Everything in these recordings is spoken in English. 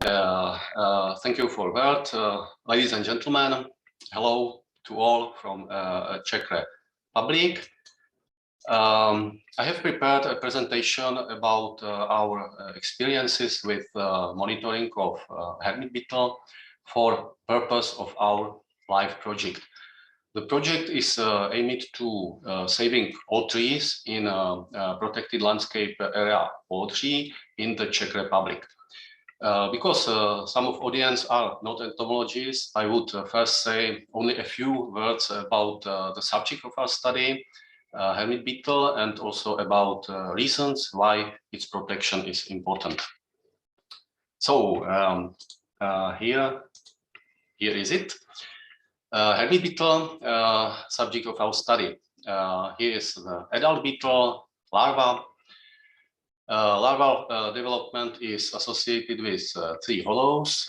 Thank you for that. Ladies and gentlemen, hello to all from Czech Republic. I have prepared a presentation about our experiences with monitoring of hermit beetle for purpose of our live project. The project is aimed to saving all trees in a protected landscape area Poodří in the Czech Republic. Because some of audience are not entomologists, I would first say only a few words about the subject of our study, hermit beetle, and also about reasons why its protection is important. So here is it. Hermit beetle, subject of our study. Here is the adult beetle, larva. Larval development is associated with tree hollows,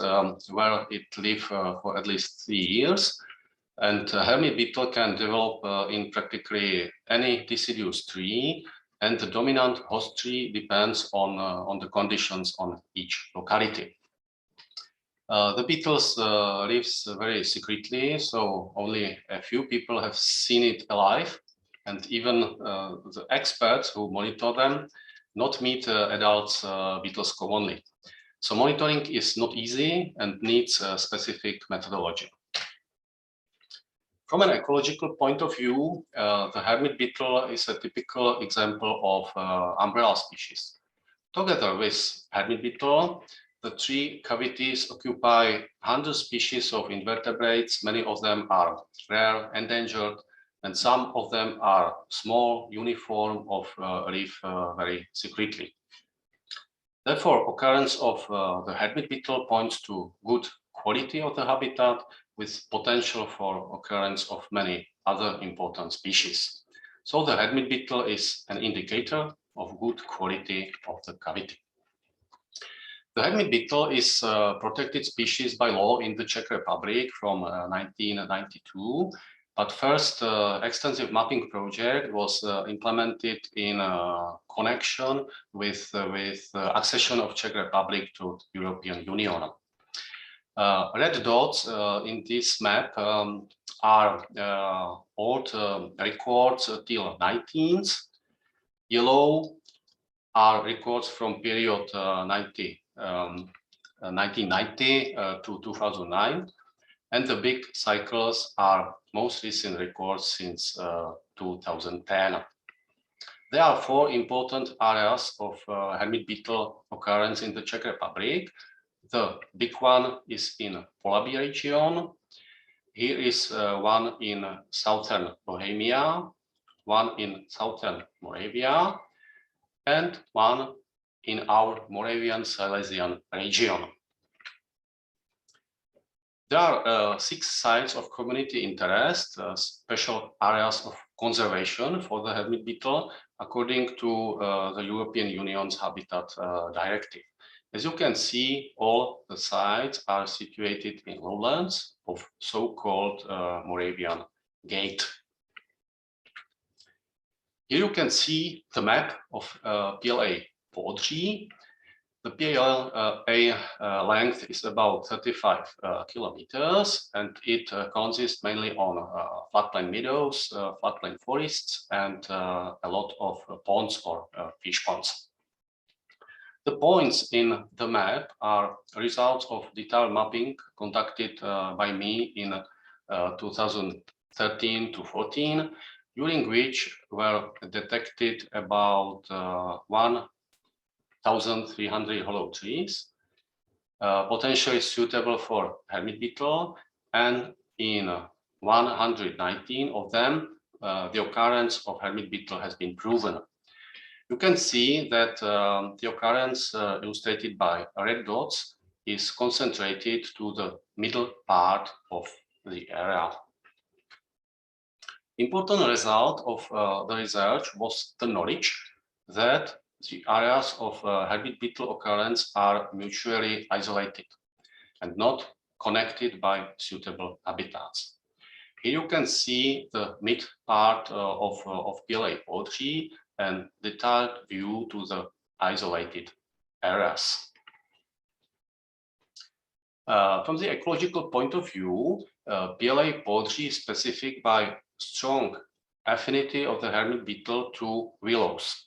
where it lives for at least 3 years. And hermit beetle can develop in practically any deciduous tree, and the dominant host tree depends on the conditions on each locality. The beetles lives very secretly, so only a few people have seen it alive, and even the experts who monitor them not meet adult beetles commonly. So monitoring is not easy and needs a specific methodology. From an ecological point of view, the hermit beetle is a typical example of umbrella species. Together with hermit beetle, the tree cavities occupy 100 species of invertebrates. Many of them are rare, endangered, and some of them are small, uniform, or live very secretly. Therefore, occurrence of the hermit beetle points to good quality of the habitat with potential for occurrence of many other important species. So the hermit beetle is an indicator of good quality of the cavity. The hermit beetle is a protected species by law in the Czech Republic from 1992. But first extensive mapping project was implemented in connection with accession of Czech Republic to the European Union. Red dots in this map are old records till 19th. Yellow are records from period 1990 to 2009. And the big cycles are most recent records since 2010. There are 4 important areas of hermit beetle occurrence in the Czech Republic. The big one is in Poodří region. Here is one in southern Bohemia, one in southern Moravia, and one in our Moravian Silesian region. There are 6 sites of community interest, special areas of conservation for the hermit beetle, according to the European Union's Habitat Directive. As you can see, all the sites are situated in lowlands of so-called Moravian Gate. Here you can see the map of PLA Poodří. The PLA length is about 35 kilometers, and it consists mainly on flatland meadows, flatland forests, and a lot of ponds or fish ponds. The points in the map are results of detailed mapping conducted by me in 2013 to 14, during which were detected about 1,300 hollow trees, potentially suitable for hermit beetle, and in 119 of them, the occurrence of hermit beetle has been proven. You can see that the occurrence illustrated by red dots is concentrated to the middle part of the area. Important result of the research was the knowledge that the areas of hermit beetle occurrence are mutually isolated and not connected by suitable habitats. Here you can see the mid part of PLA Poodří and detailed view to the isolated areas. From the ecological point of view, PLA Poodří is specific by strong affinity of the hermit beetle to willows.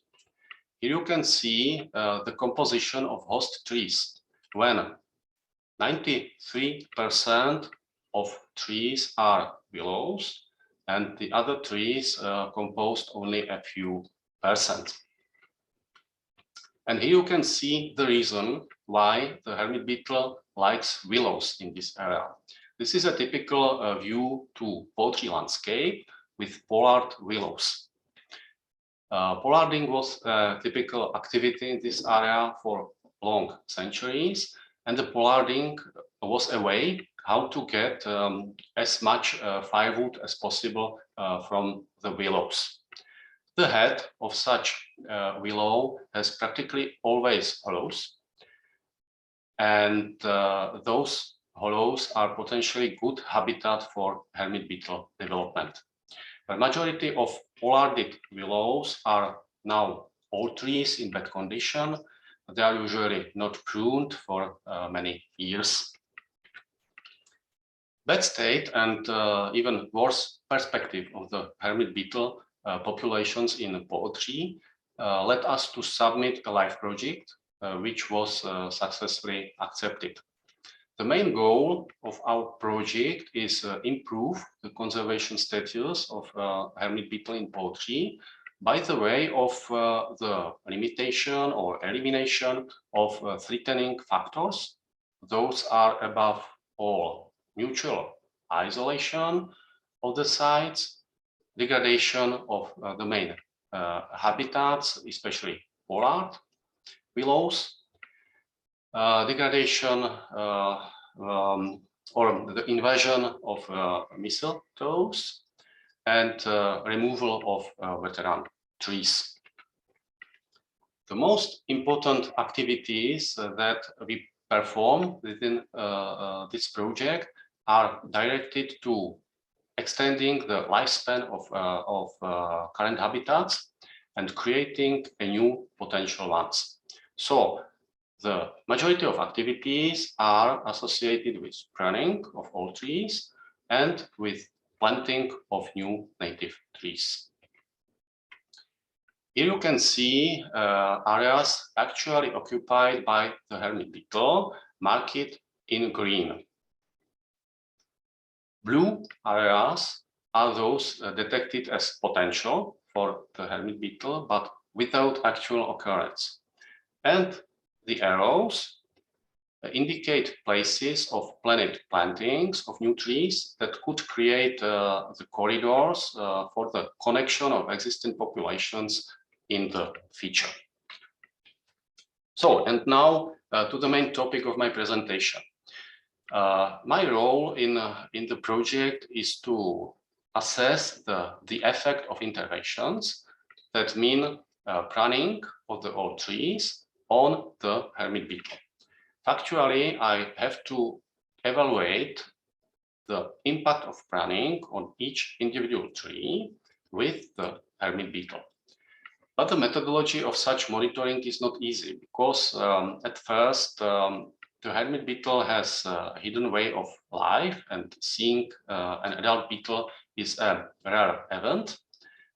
Here you can see the composition of host trees when 93% of trees are willows and the other trees composed only a few percent. And here you can see the reason why the hermit beetle likes willows in this area. This is a typical view to Poodří landscape with pollard willows. Pollarding was a typical activity in this area for long centuries, and the pollarding was a way how to get as much firewood as possible from the willows. The head of such willow has practically always hollows, and those hollows are potentially good habitat for hermit beetle development. The majority of pollarded willows are now old trees in bad condition. They are usually not pruned for many years. Bad state and even worse perspective of the hermit beetle populations in Poodří led us to submit a live project, which was successfully accepted. The main goal of our project is improve the conservation status of hermit beetle in Poodří by the way of the limitation or elimination of threatening factors. Those are above all mutual isolation of the sites, degradation of the main habitats, especially pollard willows, degradation or the invasion of mistletoes, and removal of veteran trees. The most important activities that we perform within this project are directed to extending the lifespan of current habitats and creating a new potential ones. So the majority of activities are associated with pruning of old trees and with planting of new native trees. Here you can see areas actually occupied by the hermit beetle, marked in green. Blue areas are those detected as potential for the hermit beetle, but without actual occurrence. And the arrows indicate places of planned plantings of new trees that could create the corridors for the connection of existing populations in the future. So, and now to the main topic of my presentation. My role in the project is to assess the effect of interventions that mean pruning of the old trees on the hermit beetle. Factually, I have to evaluate the impact of pruning on each individual tree with the hermit beetle. But the methodology of such monitoring is not easy because at first the hermit beetle has a hidden way of life, and seeing an adult beetle is a rare event.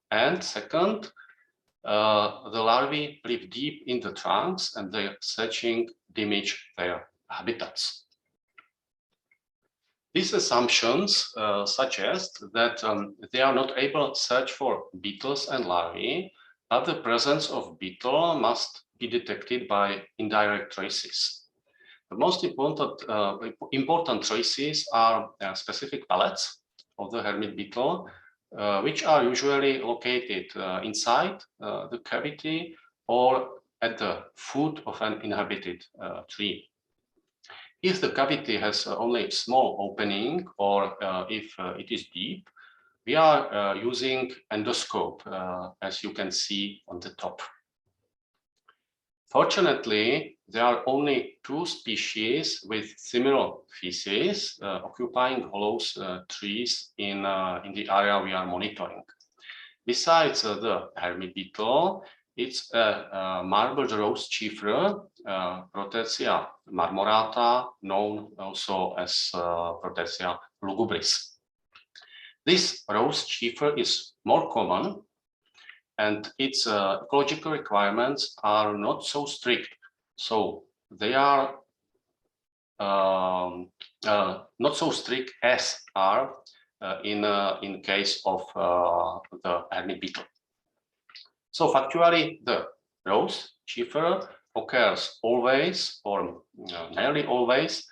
And second, the larvae live deep in the trunks and their searching damage their habitats. These assumptions suggest that they are not able to search for beetles and larvae, but the presence of beetle must be detected by indirect traces. The most important traces are specific pellets of the hermit beetle, which are usually located inside the cavity or at the foot of an inhabited tree. If the cavity has only a small opening or if it is deep, we are using endoscope, as you can see on the top. Fortunately, there are only 2 species with similar feces occupying hollows trees in the area we are monitoring. Besides the hermit beetle, It's a marbled rose chiefer, Protecia marmorata, known also as Protecia lugubris. This rose chiefer is more common, and its ecological requirements are not so strict. So they are not so strict as are in case of the hermit beetle. So factually, the rose chiefer occurs always, or nearly always,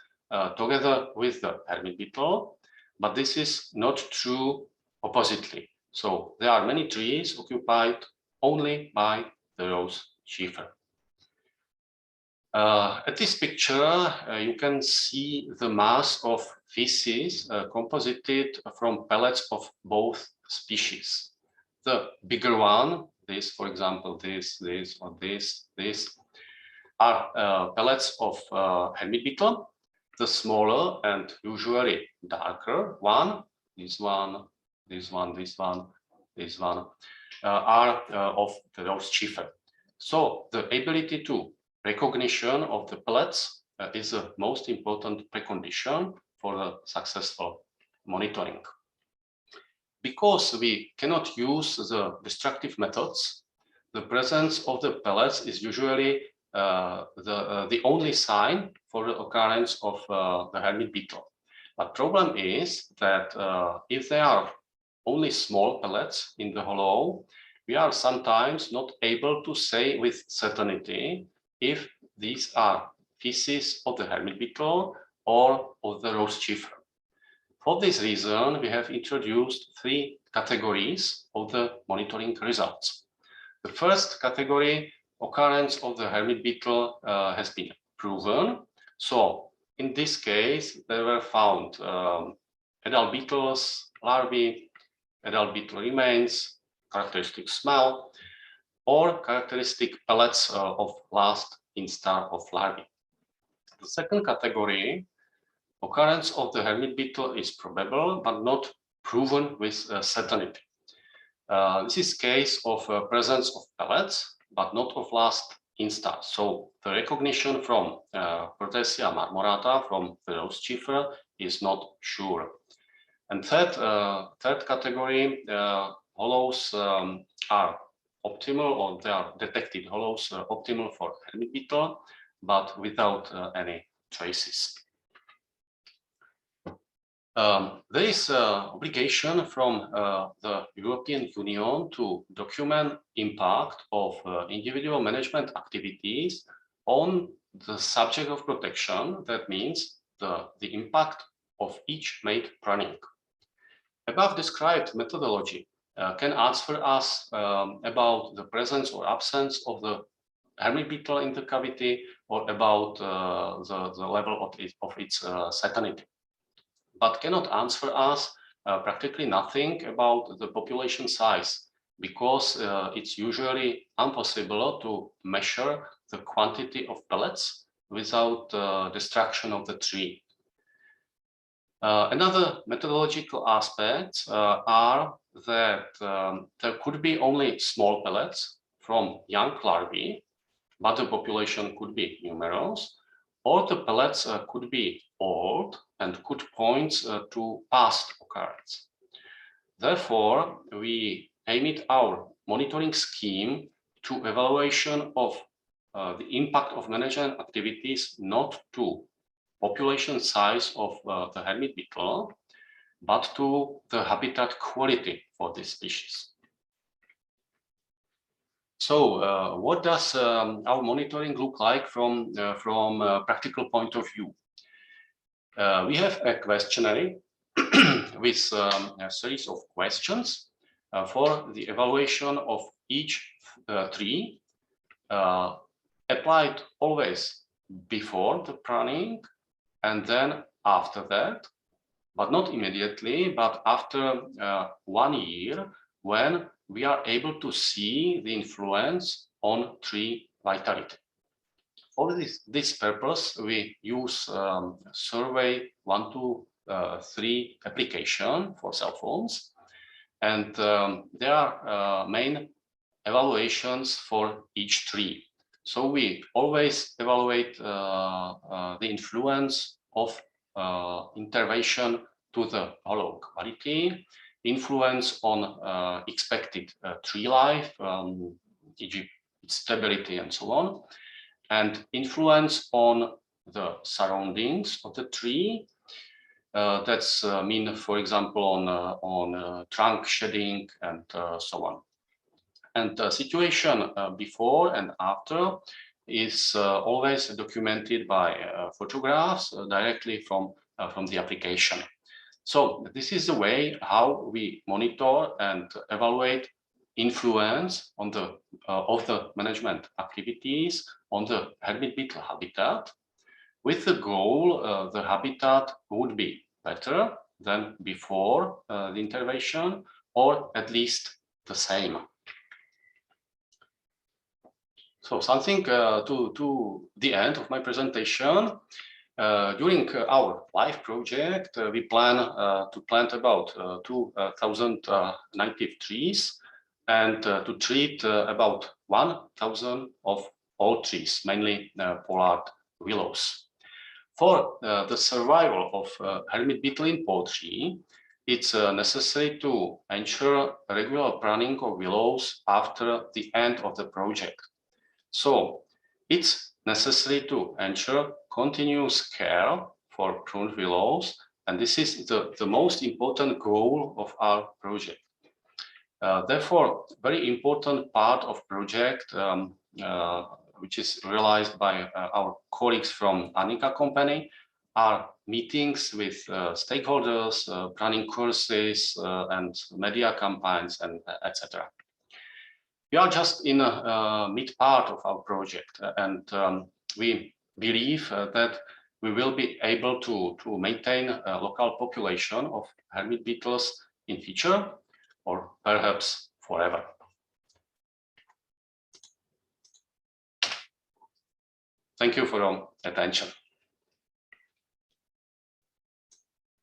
together with the hermit beetle, but this is not true oppositely. So there are many trees occupied only by the rose chiefer. At this picture, you can see the mass of feces composited from pellets of both species. The bigger one, this, for example, this, or this, are pellets of hermit beetle. The smaller and usually darker one, this one, are of the rose chiefer. So the ability to recognition of the pellets is the most important precondition for the successful monitoring. Because we cannot use the destructive methods, the presence of the pellets is usually the only sign for the occurrence of the hermit beetle. But problem is that if there are only small pellets in the hollow, we are sometimes not able to say with certainty if these are feces of the hermit beetle or of the rose chiefer. For this reason, we have introduced three categories of the monitoring results. The first category, occurrence of the hermit beetle, has been proven. So in this case, there were found adult beetles, larvae, adult beetle remains, characteristic smell, or characteristic pellets of last instar of larvae. The second category, occurrence of the hermit beetle is probable but not proven with certainty. This is case of presence of pellets but not of last instar. So the recognition from Protecia marmorata, from the rose chiefer, is not sure. And third category, hollows are optimal, or they are detected hollows optimal for hermit beetle, but without any traces. There is obligation from the European Union to document impact of individual management activities on the subject of protection. That means the impact of each made pruning. Above described methodology can answer us about the presence or absence of the hermit beetle in the cavity, or about the level of its certainty, but cannot answer us practically nothing about the population size, because it's usually impossible to measure the quantity of pellets without destruction of the tree. Another methodological aspects are that there could be only small pellets from young larvae, but the population could be numerous, or the pellets could be old and could point to past occurrence. Therefore, we aim our monitoring scheme to evaluation of the impact of management activities not to population size of the hermit beetle, but to the habitat quality for this species. So what does our monitoring look like from a practical point of view? We have a questionnaire with a series of questions for the evaluation of each tree, applied always before the pruning and then after that, but not immediately, but after 1 year, when we are able to see the influence on tree vitality. For this purpose, we use survey 1-3 application for cell phones, and there are main evaluations for each tree. So we always evaluate the influence of intervention to the hollow quality, influence on expected tree life, e.g. its stability and so on, and influence on the surroundings of the tree. That's mean, for example, on trunk shedding and so on. And the situation before and after is always documented by photographs directly from the application. So this is the way how we monitor and evaluate influence on the of the management activities on the hermit beetle habitat, with the goal the habitat would be better than before the intervention, or at least the same. So something to the end of my presentation. During our live project, we plan to plant about 2,000 native trees and to treat about 1,000 of all trees, mainly pollard willows. For the survival of hermit beetle in Poodří, it's necessary to ensure regular pruning of willows after the end of the project. So it's necessary to ensure continuous care for pruned willows, and this is the most important goal of our project. Therefore, very important part of project which is realized by our colleagues from Annika company are meetings with stakeholders, planning courses and media campaigns, and etc. We are just in mid part of our project, and we believe that we will be able to maintain a local population of hermit beetles in future, or perhaps forever. Thank you for your attention.